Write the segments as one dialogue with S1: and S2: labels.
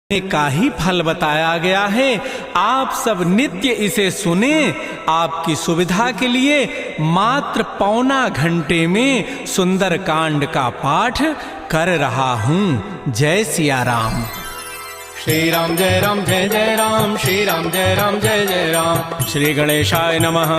S1: का ही फल बताया गया है। आप सब नित्य इसे सुने। आपकी सुविधा के लिए मात्र पौना घंटे में सुंदर कांड का पाठ कर रहा हूं। जय सिया राम।
S2: श्री राम जय राम जय जय राम, श्री राम जय राम जय जय राम।
S1: श्री गणेशाय नमः।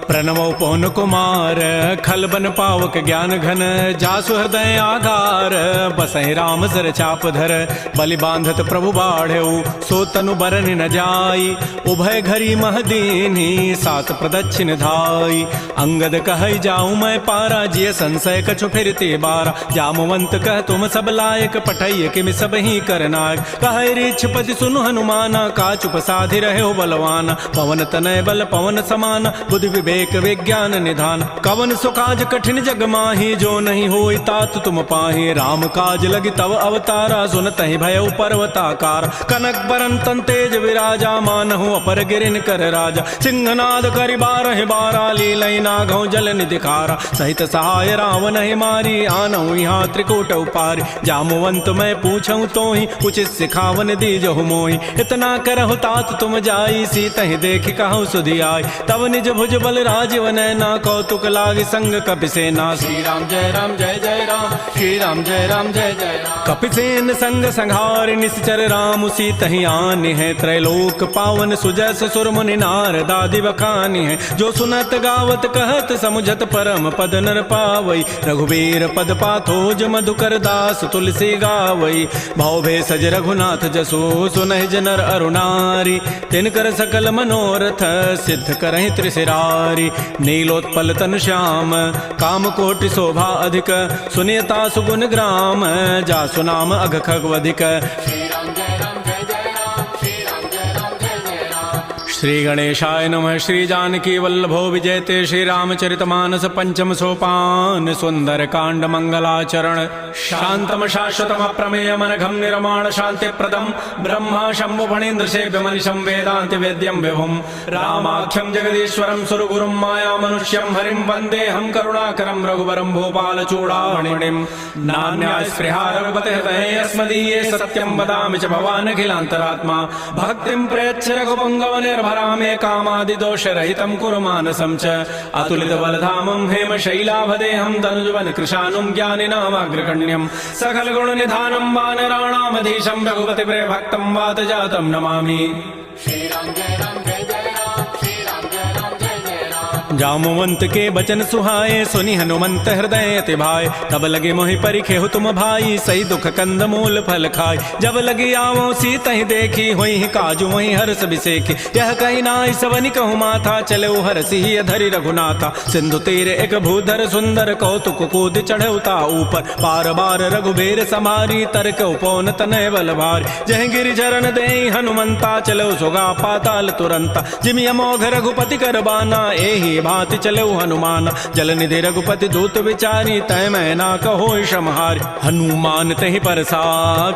S1: प्रणवो पवन कुमार, खलबन पावक ज्ञान घन, जासु हृदय आगार, बसहि राम सर चाप धर, बलि बांधत प्रभु बाढ़ऊ, सो तनु बरन न जाई, उभय घरी महदीनी, सात प्रदक्षिण धाई। अंगद कहै जाऊं मैं पारा, जिय संशय कछु फिरते बारा, जामवंत कह तुम सब लायक, पठैय किमि सब ही करनायक। कहै पति सुनु हनुमाना, काचुप साधि रहे हो बलवाना, पवन तनय बल पवन समाना, बुद्धि विवेक विज्ञान निधान। कवन सुकाज कठिन जग माही, जो नहीं होई तात तुम पाही, राम काज लगी तव अवतारा, सुनतहि भयउ पर्वताकार। कनक बरन तन तेज विराजा, मानहु अपर गिरिन कर राजा, सिंहनाद करि बारहि बारा, लीलई नागौ जल निधिखारा। सहित सहाय रावण ही मारी, आनहु यहाँ त्रिकूट उपारी, जामुवंत मैं पूछऊं तो ही, उचित सिखावन दीजहु मोहि। इतना करहु तात तुम जाई, सीतहि देखि कहु सुधि आई, तब निज भुज बल राजीव नैना, कौतुक लागी संग कपिसेना।
S2: श्री राम जय राम जय जय राम, श्री राम जय राम जय जय राम।
S1: कपिसेन संग संहार, निश्चर राम सीतहि आनि है, त्रैलोक पावन सुजस सुर मुनि नारद आदि बखानि है। जो सुनत गावत कहत समुझत परम पद नर पावई, रघुबीर पद पाथोज मधुकर दास तुलसी गावई। भव भेषज रघुनाथ जसो सुनहि जनर अरुणारी, तिनकर सकल मनोरथ सिद्ध करहि त्रिशिरारी। नीलोत्पल तनु श्याम, काम कोटि शोभा अधिक, सुनियता सुगुण ग्राम, जासु नाम अघ खगवधिक।
S2: श्री राम जय राम जय जय राम, श्री राम जय राम जय जय राम।
S1: श्री गणेशाय नमः। श्री जानकी वल्लभो विजयते, श्री रामचरितमानस पंचम सोपान, सुंदर कांड मंगलाचरण। शांतम शाश्वतम अप्रमेयम अनघम निर्माण शांति प्रदम, ब्रह्मा शंभु फणीन्द्र सेव्य मनिशं वेदांति वेद्यं विभुम, रामाख्यम जगदीश्वरम सुरगुरुम माया मनुष्यम हरिम, वंदे हम करुणाकरम रघुवरम भूपाल चूड़ामणिम। नान्या स्पृहा रघुपते हृदये अस्मदीये, सत्यम वदामि च भवान् अखिलान्तरात्मा, भक्तिं प्रयच्छ रघुपुंगव निर्भरामे, कामादि दोष रहितं कुरु मानसं च। अतुलित बलधामं हेम शैलाभदेहं, तनुजवन कृशानुं ज्ञानिनामाग्रगण्यं, सकल गुण निधानं वानराणामधीशं, रघुपति प्रिय भक्तं वात जातं नमामि।
S2: श्री राम जय राम जय जय राम, श्री राम जय राम जय जय राम।
S1: जामुवंत के बचन सुहाए, सुनि हनुमंत हृदय अति भाए, तब लगे मोहि परिखेहु तुम भाई, सही दुख कंद मूल फल खाय। जब लगी आवो सीतहि देखी, होई काजू वही हर्ष बिसेखी, यह कही नाई सवनि कहु माथा, चले हरसि धरि रघुनाथा। सिंधु तीर एक भूधर सुंदर, कौतुक कूद चढ़ौता ऊपर, पार बार रघुबीर समारी, तरक उपौन तनय बल भारी। जह गिरि चरण देहि हनुमंता, चलो सोगा पाताल तुरंता, जिमि अमोघ रघुपति कर बाना, एहि भांति चलो हनुमान। जल निधि रघुपति दूत विचारी, तय मैं ना कहो क्षमहारी। हनुमान तहि परसा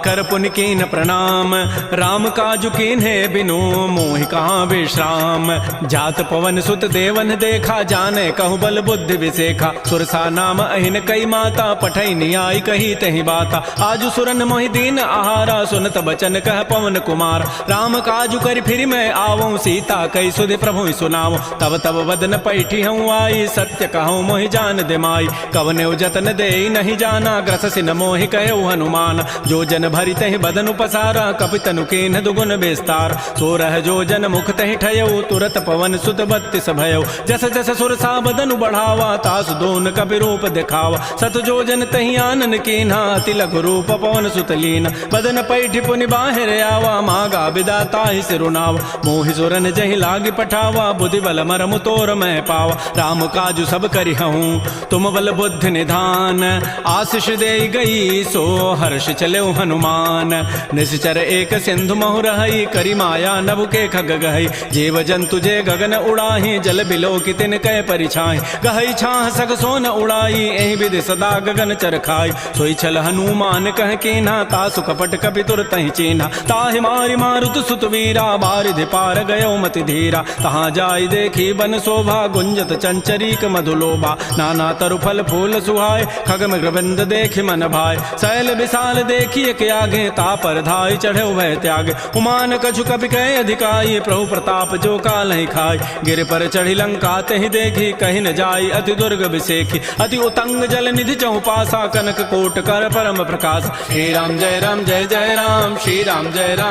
S1: कर पुनि कीन प्रणाम, राम काजु कीन्हे बिनु मोहि कहाँ विश्राम। जात पवन सुत देवन देखा, जाने कहु बल बुद्धि विसेखा, सुरसा नाम अहिन कई माता, पठै नियाई कही तहि बाता। आजु सुरन मोहि दीन आहारा, सुनत बचन कह पवन कुमार, राम काजु करि फिर मैं आवऊं, सीता कई सुधि प्रभु सुनाओ। तब तब वदन पैठी हूँ आई, सत्य कहूँ मोहि जान दिमाई, कवने जतन दे नहीं जाना, ग्रससि न मोहि कहो हनुमान। जो जन भरि तहि बदन पसारा, कपितनु कीन्ह दुगुन विस्तार, सो रह जो जन मुख तहि ठयऊ, तुरत पवन सुत बत्तिस भयऊ। जस जस सुरसा बदनु बढ़ावा, तासु दोन कपि रूप दिखावा, सत जो जन तहि आनन कीन्हा, अति लघु रूप पवन सुत लीना। बदन पैठि पुनि बाहिर आवा, मागा बिदा ताहि सिरुनावा, मोहि सुरन जहि लागी पठावा, बुद्धि बल मरमु तोर मैं पावा। राम काजु सब करिहऊँ, तुम बल बुद्धि निधान, आशीष दे गई सो हर्ष चले हनुमान। निश्चर एक सिंधु महु रहई, करी माया नभ के खग गहई, जीव जंतु जे गगन उड़ाही, जल बिलो की तिन कै परिछाई। गहई छाह सग सोन उड़ाई, एहि विधि सदा गगन चरखाई। सोई छल हनुमान कह कीन्हा, तासु कपट कपि तुरतहि चीन्हा। ताहि मारि मारुत सुत वीरा, बारिधि पार गयो मति धीरा, तहाँ जाई देखी बन शोभा, गुंजत चंचरीक मधुलोभा नाना तरु फल फूल सुहाय खग मृगबंद देख मन भाय शैल विशाल देखिए के आगे तापर धाय चढ़े वह त्याग उमान कछु कपि कह अधिकाई प्रभु प्रताप जो काल ही खाय गिर पर चढ़ी लंका तहि देखी कहीं न जाई अति दुर्ग विसेखी अति उतंग जल निधि चौपासा कनक कोट कर परम प्रकाश
S2: श्री राम जय जय राम श्री राम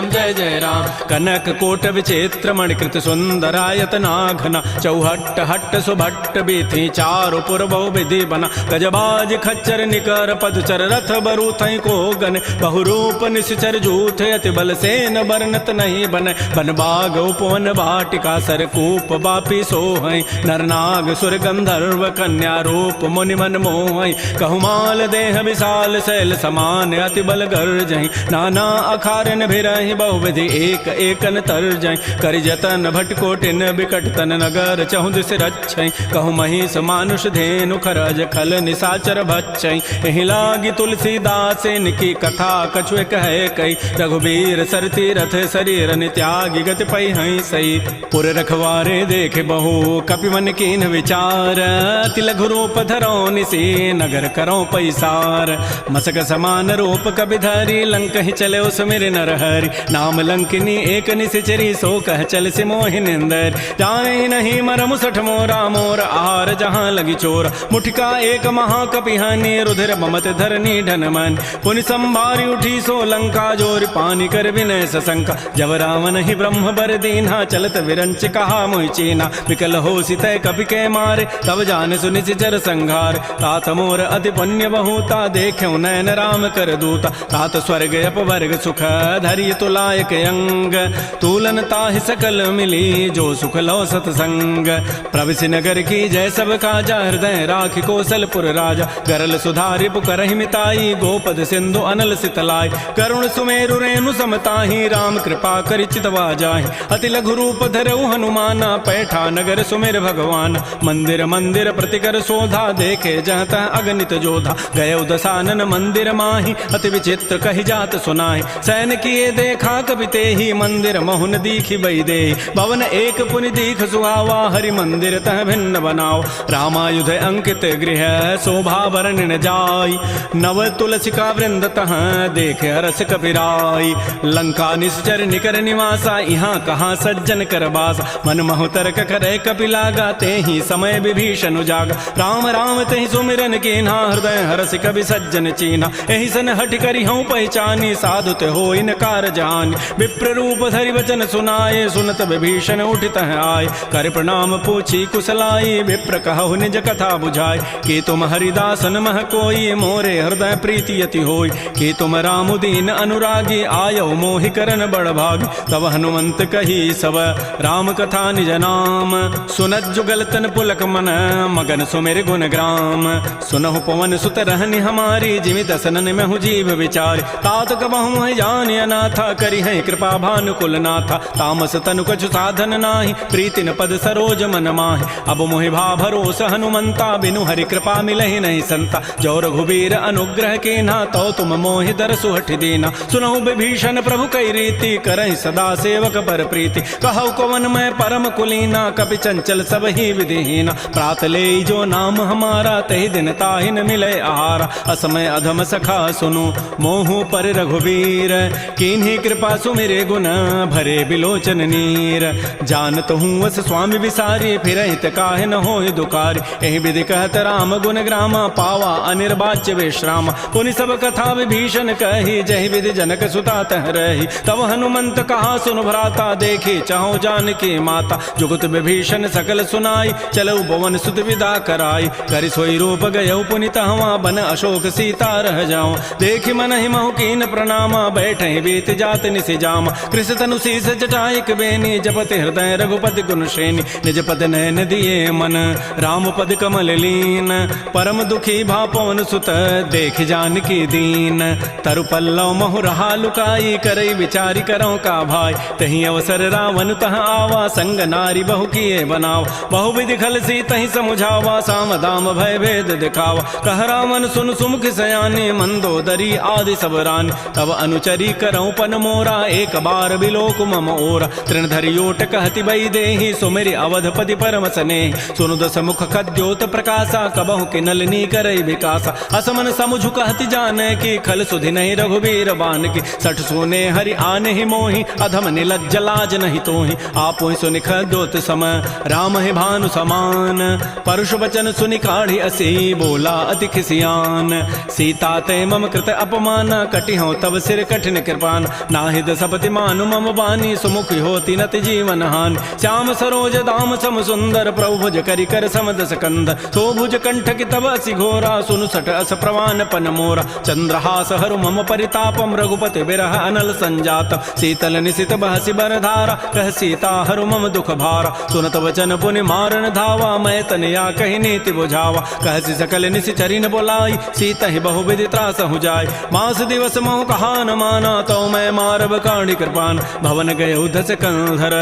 S2: जय जय राम
S1: कनक कोट विचित्र मणिकृत सुंदरायत नाघना चौहट्ट हट्ट सुभट्ट बीथी चारु पुर बहु विधि बना गजबाज खच्चर निकर पदचर रथ बरु थई को गन बहुरूप निश्चर जूथ अति बल सेन बरनत नहीं बन बन बाग उपवन वाटिका सरकूप बापी सोहै नरनाग सुर गंधर्व कन्या रूप मुनि मन मोहै कहुमाल देह विशाल शैल समान अति बल गर्जहि नाना अखारन भिरहि बहुविधि एक एकन तरजहि करि जतन भटकोटिन बिकट तन नगर चहुदिस रक्षै कहु महिष मानुष धेनु खरज खल निसाचर भक्षै एहि लागी तुलसीदास इनकी कथा कछु कहे कई रघुबीर सरती रथ शरीर त्यागी गति पै हई सही पुर रखवारे देखे बहु कपि मन कीन विचार अति लघु रूप धरो निसी नगर करो पैसार मसक समान रूप कपि धरी लंक ही चले सुमिर नर हरि नाम लंकिनी एक निशिचरी सो कह चल से मोहि निंदर जाने नहीं मरम सठ मोरा मोर आहार जहाँ लगी चोर मुठिका एक महाकपि हनि रुधिर ममत धरनी ढन मन पुनि संभारी उठी सो लंका जोर पानी कर विनय सशंका जब रावण ही ब्रह्म बर दीन्हा चलत विरंच कहा मोहि चीना विकल हो सितय कपि के मारे तब जान सुनि सिचर संघार तात मोर अति पुण्य बहुता देख्यो नयन राम कर दूता तात स्वर्ग अपवर्ग सुख धरि तुलायक अंग तूलन ताहि सकल मिली जो सुख लो सतसंग प्रविशि नगर की जय सब काजा हृदय राखि कौशलपुर राजा गरल सुधारि पुकरहि मिताई गोपद सिंधु अनल सितलाई करुण सुमेरु रेणु समताहि राम कृपा करि चितवा जाहि अति लघु रूप धरऊ हनुमाना पैठा नगर सुमेर भगवान मंदिर मंदिर प्रतिकर शोधा देखे जहत अगणित जोधा गय दसानन मंदिर माहि अति विचित्र कहि जात सुनाहि सैन किए देखा कपि तेहि मंदिर महुन दीखि बई दे भवन एक पुनि दीख सुहावा हरि मंदिर तह भिन्न बनाओ रामायुध अंकित गृह शोभा वर्णन जाय नव तुलसिका वृंद तह देखे हरस कपिराई लंका निश्चर निकर निवासा यहाँ कहाँ सज्जन कर बासा मन महु तर्क करे कपि लागा तेहि समय विभीषण उजागा राम राम तेहि सुमिरन कीन्हा हृदय हरस कवि सज्जन चीन्हा एहि सन हट करि हूँ पहचानी साधु ते हो इनकार जानी विप्र रूप धरि वचन सुनाए सुनत विभीषण उठित आय कर प्रणाम पूछी कुशलाई विप्र कहु निज कथा बुझाय कि तुम हरिदासन मह कोई मोरे हृदय प्रीति यति होय कि तुम राम दीन अनुरागी आयो मोहि करन बड़ भाग तब हनुमंत कही सब राम कथा निज नाम सुनत जुगल तन पुलक मन मगन सुमेर गुण ग्राम सुनहु पवन सुत रहनि हमारी जिमि दसनन में हूँ जीव विचार तात कबहु जान अनाथा करी है कृपा भानुकुल नाथा तामस तनु कछु साधन नाही प्रीति न पद सरोज मन माहि अब मोहि भा भरोस हनुमंता बिनु हरि कृपा मिलहि नहीं संता जो रघुबीर अनुग्रह के ना तो तुम मोहि दर सुहठ दीना सुनहु विभीषण प्रभु कई रीति करहि सदा सेवक पर प्रीति कहु कवन मैं परम कुलीना कपि चंचल सब ही विधिहीना प्रात ले जो नाम हमारा तहि दिन ताहि न मिले आहारा असमय अधम सखा सुनु मोहु पर रघुबीर किन्हीं कृपा सुमिरे गुण भरे बिलोचन नीर जानत हूँ वस स्वामी विसारी फिर हित काहे न होय दुकारी एहि विधि कहत राम गुण ग्रामा पावा अनिर्वाच्य विश्राम पुनि सब कथा विभीषण कही जहि विधि जनक सुता तह रही तब हनुमंत कहा सुन भ्राता देखी चाहो जानकी माता जुगत विभीषण सकल सुनाई चलो भवन सुत विदा कराई करि सोई रूप गयो पुनित हवा बन अशोक सीता रह जाऊं देखि मन ही महु कीन प्रणामा बैठे बीत जात निसि जामा कृष तनु शीस जटाइक बेनी जपत हृदय रघुपति गुण श्रेणी निज पद नयन दिए मन राम पद कमल लीन परम दुखी भा पवन सुत देख जानकी दीन तरु पल्लव महु रहा लुकाई करई विचारी करो का भाई तही अवसर रावण तह आवा संग नारी बहु किए बनावा बहु विधि खल सी तही समुझावा साम दाम भय भेद दिखावा कह रावण सुन सुमुख सयानी मंदोदरी आदि सब रानी तब अनुचरी करऊं पन मोरा एक बार बिलोक मम ओरा तृण धरियोट कहति बई देहि सुमेरि अवधपति पर करम सने। सुनु दस मुख खद्योत प्रकाशा कबहु के नलिनी करई विकासा। असमन समुझु कहति जाने की खल सुधि नहीं रघुबीर बान की। सठ सोने हरि आने ही मोहि अधम निलज्ज लाज नहीं तोहि। आपो सुनि खद्योत सम राम ही भानु समान। परुष वचन सुनि काढ़ी असी बोला अति खिसियान। सीता ते मम कृत अपमान कटि हो तब सिर कठिन कृपान। नाहिद सपति मानु मम बानी सुमुख होती नति जीवन हानि। श्याम सरोज दाम सम सुंदर प्रभु भुज करि कर समदस कंद। सो भुज कंठ की तब असि घोरा सुनु सट अस प्रवान पन मोरा। चंद्रहास हरु मम परितापम रघुपति बिरह अनल संजात। शीतल निशित बहसि बरधारा कह सीता हरु मम दुख भारा। सुनत वचन पुनि मारन धावा मैं तनया कहि नीति बुझावा। कहसि सकल निशि चरिन बोलाई सीता ही बहु विधि त्रास हो जाय। मास दिवस महु कहा न माना तो मैं मारब काढ़ी कृपान। भवन गए उधस कंधर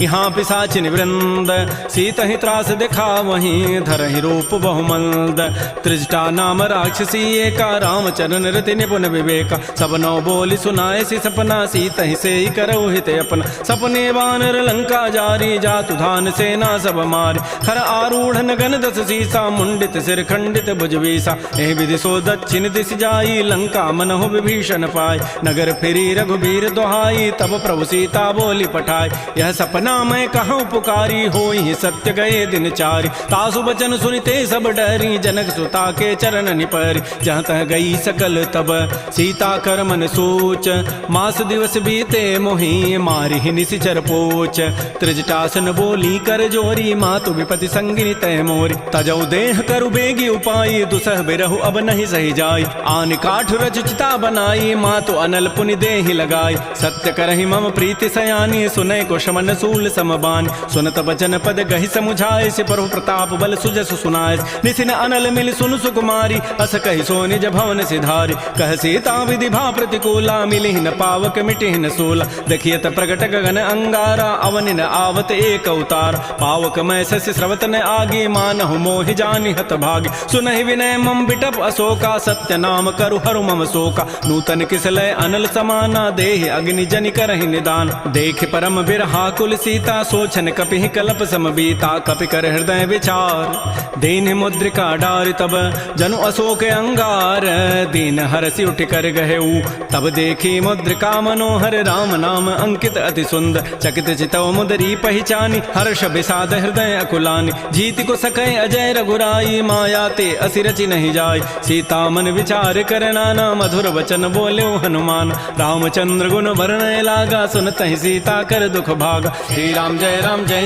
S1: यहाँ पिशाचिन वृंद। सीता ही त्रास दिखा वहीं धर ही रूप बहुमंद। त्रिजटा नाम राक्षसी एका रामचरण रति निपुण विवेका। सबनो बोली सुनाए सी सपना सीता ही से ही करौ हित अपना। सपने वानर लंका जारी जातु धान सेना सब मारी। खर आरूढ़ नगन दस सीसा मुंडित सिर खंडित भुजवीसा। एह विधि सो दक्षिण दिश जाई लंका मनहु विभीषण पाय। नगर फिरी रघुबीर दोहाई तब प्रभु सीता बोली पठाई। यह सपना मैं कहूँ पुकारी होई सत्य गए दिन चारि। तासु बचन सुनिते सब डरी जनक सुता के चरण निपरि। जहाँ तह गई सकल तब सीता कर मन सोच। मास दिवस बीते मोहि मारि निशिचर पोच। त्रिजटासन बोली कर जोरी मातु विपति संगिनी तय मोरी। तजौ देह करु बेगी उपाई दुसह बिरहु अब नहीं सही जाई। आन काठ रचिता बनाई मातु अनल पुनि देहि लगाई। सत्य करहि मम प्रीति सयानी सुनय को शमन सूल समबान। सुनत बचन पद गहि समुझाए से प्रभु प्रताप बल सुजस सुनाय। निसिन अनल मिल सुन सुकुमारी अस कहि सो निज भवन सिधारी। कह सीता विधि भा प्रतिकूला मिलिहि न पावक मिटिहि न सूला। देखियत प्रगट गगन अंगारा अवनि न आवत एक अवतार। पावक मैं शशि स्रवत न आगे मानहु मोहि जानि हत भागी। सुनहि विनय मम बिटप अशोका सत्य नाम करु हरु मम शोका। नूतन किसलय अनल समाना देहि अग्नि जनि करहि निदान। देख परम बिरहा कुल सीता सोचन कपिहि कलप सम बीता। कपि कर हृदय विचार दीन मुद्रिका डार तब जनु अशोक अंगार। दीन हरसि उठ कर गहेऊ तब देखी मुद्रिका मनोहर। राम नाम अंकित अति सुंदर चकित चितव मुदरी पहचानी। हर्ष विषाद हृदय अकुलानी जीत को सकै अजय रघुराई। माया ते असि रचि नहीं जाय सीता मन विचार कर नाना। मधुर वचन बोले हनुमान रामचंद्र गुण वर्णय लागा। सुनत ही सीता कर दुख भागा।
S2: श्री राम जय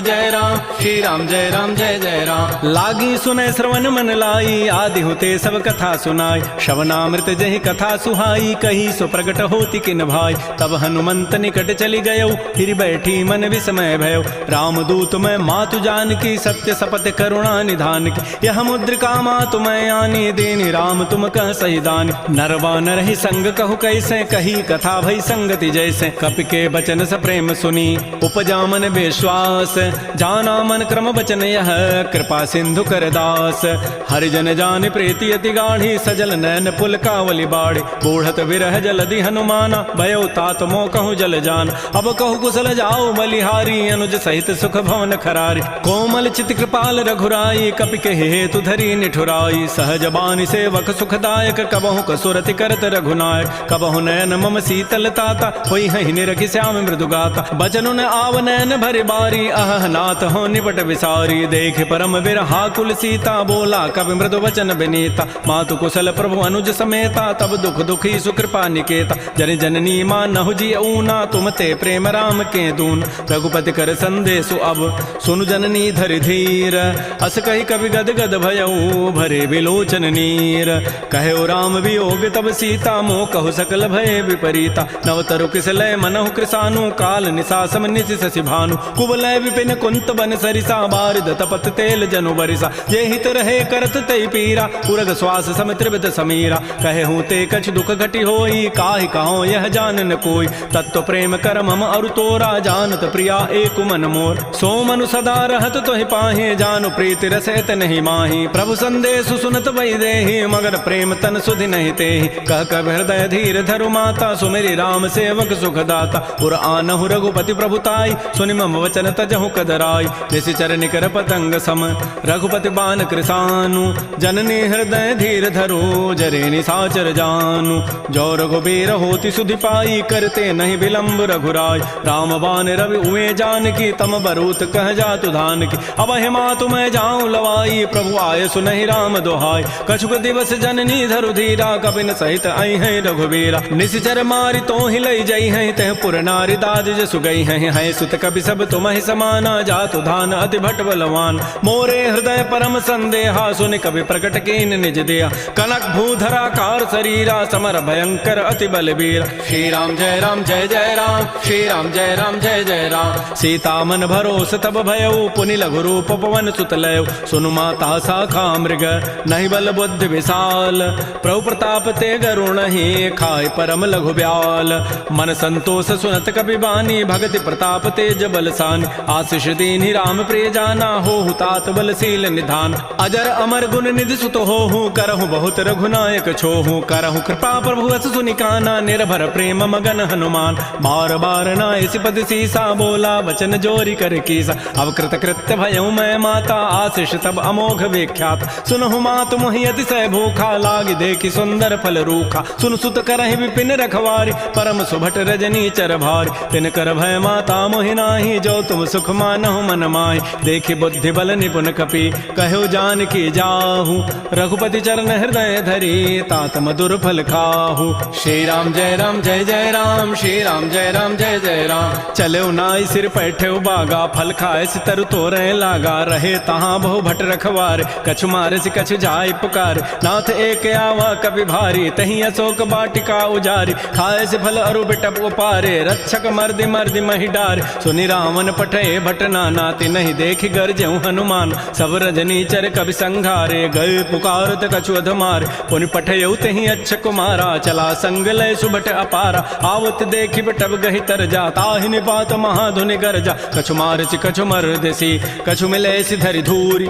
S2: जय राम। श्री राम जय जय राम।
S1: लागी सुनय श्रवण मन लाई आदि होते सब कथा सुनाई। श्रवणामृत जहि कथा सुहाई कही सो प्रकट होती किन भाई। तब हनुमंत निकट चली गयो फिर बैठी मन विस्मय भयो। रामदूत मैं मातु जान की सत्य सपत करुणा निधान की। यह मुद्रिका मातु मैं आनी देनी राम तुम कह सही दानी। नरवा नर ही संग कहु कैसे कही कथा भई संगति जैसे। कपि के बचन स प्रेम सुनी उपजा मन विश्वास। जाना मन क्रम बचन यह कृपा सिंधु कर दास। हरिजन जान प्रीति अति गाढ़ी सजल नैन पुल कावली बाढ़ी। बूढ़त विरह जलधि हनुमाना भयो तात मो कहूँ जल जान। अब कहु कुशल जाओ बलिहारी अनुज सहित सुख भवन खरारी। कोमल चित कृपाल रघुराई कपि के हेतु धरी निठुराई। सहज बानी सेवक सुखदायक कबहु कसुरति करत रघुनायक। कबहु नयन मम शीतल ताता होई हहि निरखि श्याम मृदु गाता। बचनु न आव नयन भरि बारी अह नाथ हो निपट विसारी। देख परम बिरहा कुल सीता बोला कवि मृदु वचन विनीता। मातु कुशल प्रभु अनुज समेता तब दुख दुखी सुकृपा निकेता। जन जननी मानहु जी ऊना तुम ते प्रेम राम के दून। रघुपति कर संदेशु अब सुनु जननी धरि धीर। अस कहि कवि गद गद भयऊ भरे विलोचन नीर। कहो राम वियोग तब सीता मोह कहु सकल भय विपरीता। नवतरु किसलय मनहु कृसानु काल निशासम निशि शशि भानु। कुवलय विपिन कुंत बन सरिसा बारिद तपत तेल जनु बरिसा। ये हित रहे करत तई पीरा उरग श्वास सम त्रिविध समीरा। कहे हूँ ते कछ दुख घटी होई काहि कहो यह जान न कोई। तत्व प्रेम कर मम अरु तोरा जानत प्रिया एक मन मोर। सो मनु सदा रहत तोहि पाहे जानु प्रीति रसैत नहीं माही। प्रभु संदेश सुनत बई देहि मगर प्रेम तन सुधि नहीं तेहि। कह कब हृदय धीर धरु माता सुमेरि राम सेवक सुखदाता। पुर आनहु रघुपति प्रभुताई सुनि मम वचन तजहु कदराई। निशि निश्चर निकर पतंग सम रघुपति बान कृसानु जननी हृदय धीर धरो जरे निशाचर जानु जो रघुबीर होति सुधि पाई करते नहीं विलंब रघुराय राम बान रवि उए जान की तम बरूत कह जातु धान की अब हिमा तुम्हें जाऊं लवाई प्रभु आय सुनहि राम दोहाय कछुक दिवस जननी धरु धीरा कबिन सहित आई है रघुबीरा निश्चर मारी तो ही लई जई है तह पुर नारी दाद जसु गई है सुत कवि सब तुम ही समाना जातु धान अति भट बलवान मोरे हृदय परम संदेहा सुन कवि प्रकट कीन निज दिया कनक भूधरा कार शरीरा समर भयंकर अति बलबीर
S2: श्री राम जय राम जय जय राम श्री राम जय राम जय जय राम
S1: सीता मन भरोस तब भयउ पुनि लघु रूप पवन सुत लय सुनु माता शाखा मृग नहीं बल बुद्धि विशाल प्रभु प्रताप ते गरुण ही खाय परम लघु ब्याल मन संतोष सुनत कपि बानी भगति प्रताप तेज बलसान आशीष दीनि राम प्रिय जाना हो तात बलशील निधान अजर अमर गुण निधि सुत हो करहु बहुत रघुनायक छोहु करहु कृपा प्रभु अस सुनिकाना निर्भर प्रेम मगन हनुमान बार बार नायसि पद सीसा बोला वचन जोरी कर कीसा अब कृत कृत्य भयउ मैं माता आशीष तब अमोघ विख्यात सुनहु मात मोहि अतिशय भूखा लाग देखि सुंदर फल रूखा सुन सुत करहि विपिन रखवारी परम सुभट रजनी चर भारी तिन कर भय माता मोहि नाही जो तुम सुख मानहु मन माहि देखि बुद्धि बल निपुन कपि कहु जान की जाहु रघुपति चरण हृदय धरी तात मधुर फल खाहु
S2: श्री राम जय राम जय जय राम श्री राम जय राम जय जय राम
S1: चले नाई सिर पैठे बागा फल खाए सितर तोरे लागा रहे तहाँ बहु भट रखवार कछु मारे से कछु जाय पुकार नाथ एक आवा कभी भारी तही अशोक बाटिका उजारी खाए से फल अरु बिटप उपारे रक्षक मर्दि मर्दि मही डार सुनि रावण पठे भट नाती नहीं देखि गरजहु हनुमान सब रजनी चर कवि संघारे गए पुकारत कछु अधमार पुनि पठयउ तही अच्छ कुमारा चला संग लय सुबट अपारा आवत देखि बिटप गहि तर जा ताहि निपात महाधुनि गरजा कछु मारचि कछु मर्दसी कछु मिले धरि धूरी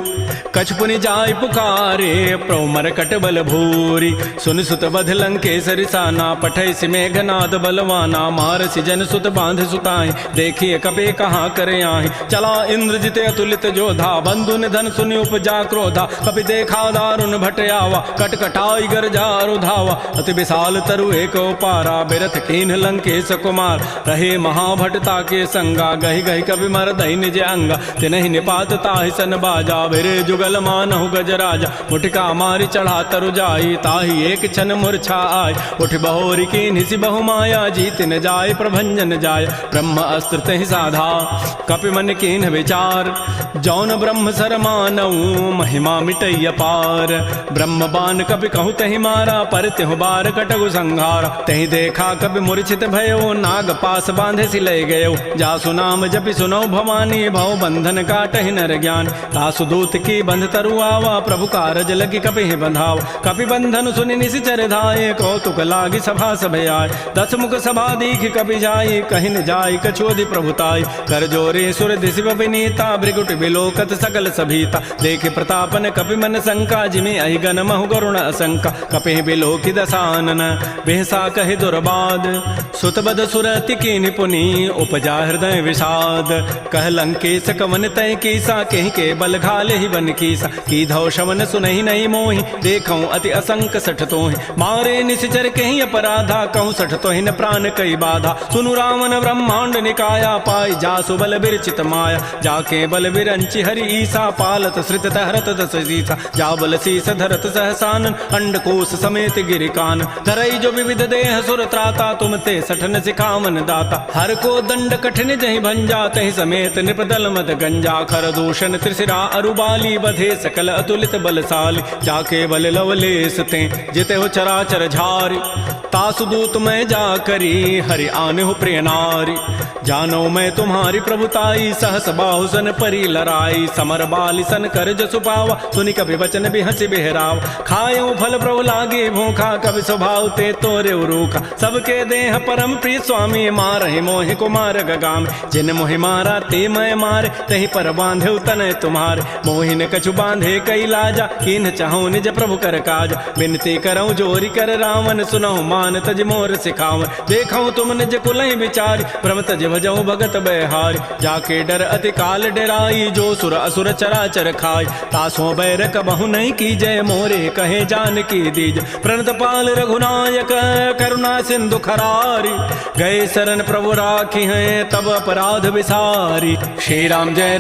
S1: कछु पुनि जाय पुकारे प्रौमर कट बल भूरी सुन सुत बध लंकेसरि साना पठै सि मेघनाद बलवाना मारसि जन सुत बांध सुताहि देखिए कपे कहाँ करे आहि चला इंद्रजित अतुलित जोधा बंधु निधन सुनि उपजा क्रोधा कपि देखा दारुण भट आवा कटकटाई गरजा रुधावा अति विशाल तरु एक पारा बिरथ कीन्ह लंकेश कुमार रहे महाभटता के संगा गहि गहि कवि मर दहि निज अंगा तिनहि निपात ताहि सन बाजा बिरे जुगल मानहु गजराजा मुठिका मारी चढ़ा तरु जाई ताहि एक क्षण मूर्छा आय उठ बहोरी कीन्हि सि बहु माया जीत न जाय प्रभंजन जाय ब्रह्म अस्त्र तहि साधा कपि मन कीन्ह विचार जौन ब्रह्म सर मानऊ महिमा मिटैय पार ब्रह्म बान कपि कहु तहि मारा पर तिहु बार कटगु संहारा तहि देखा कपि मूर्छित भयो नाग पास बांधे सि लय गयो जासु नाम जपि सुनौ भवानी भव बंधन काटहि नर ज्ञान तासु दूत की बंध तरु आवा प्रभु कारज लगी कपि बंधाव कपि बंधन सुनि निशिचर धाये कौतुक लागी सभा सभय आय 10 मुख सभा दीख कपि जाई कहि न जाई कछोदि प्रभुताई कर जोरे सुर दिशि विनीता भृगुट बिलोकत सकल सभीता देखे प्रतापन कपि मन शंका जिमि अहि गन महु गरुण असंका कपि बिलोकि दसानन बेहसा कहि दुर्बाद सुतबद सुरति की निपुनि उपजा हृदय विषाद कह लंकेश कवन तय कीसा कहीं के बल घाले ही बन कीसा की धौ शवन सुनहि नहीं मोहि देखऊं अति असंक सठ तोहि मारे निशिचर कहीं अपराधा कहूँ सठ तोहि न प्राण कई बाधा सुनु रावण ब्रह्मांड निकाया पाई जासु बल बिरचित माया जाके बल बिरंचि हरि ईसा पालत श्रित हरत दस सीसा जा बल शीस धरत सहसानन अंडकोश समेत गिरिकान धरई जो विविध देह सुर त्राता तुम ते सठन सिखावन दाता हर को दंड कठिन जहि भंजा तहि समेत निपदल मद गंजा खर दूषण त्रिशिरा अरुबाली बधे सकल अतुलित बलशाली जाके बल लवलेस ते जिते हो चराचर झारी तासु दूत मैं जा करी हरि आने हो प्रिय नारी जानो मैं तुम्हारी प्रभुताई सहस बाहु सन परी लराई समर बाली सन कर जसु पावा सुनि कभी वचन भी हंसी बेहराव खायो फल प्रभु लागे भूखा कभी स्वभाव ते तोरे रूखा सबके देह परम प्रिय स्वामी मारहि मोहि कुमार गगाम जिन मोहि मारा ते मैं मारे तहि पर बांधे तनय तुम्हारे मोहि न कछु बांधे कई लाजा किन चाहूं निज प्रभु कर काज बिनती करऊं जोरी कर रावण सुनहु हनुमान तज मोर सिखाव, देखऊं तुम निज कुलहि विचार, भ्रम तज भजऊ भगत बहार, जाके डर अति काल डराई, जो सुर असुर चराचर खाय, तासों बैर कबहु नहीं की जय, मोरे कहे जान की दीज, प्रणत पाल रघुनायक करुणा सिंधु खरारी, गए शरण प्रभु राखी हैं तब अपराध विसारी।
S2: श्री राम जय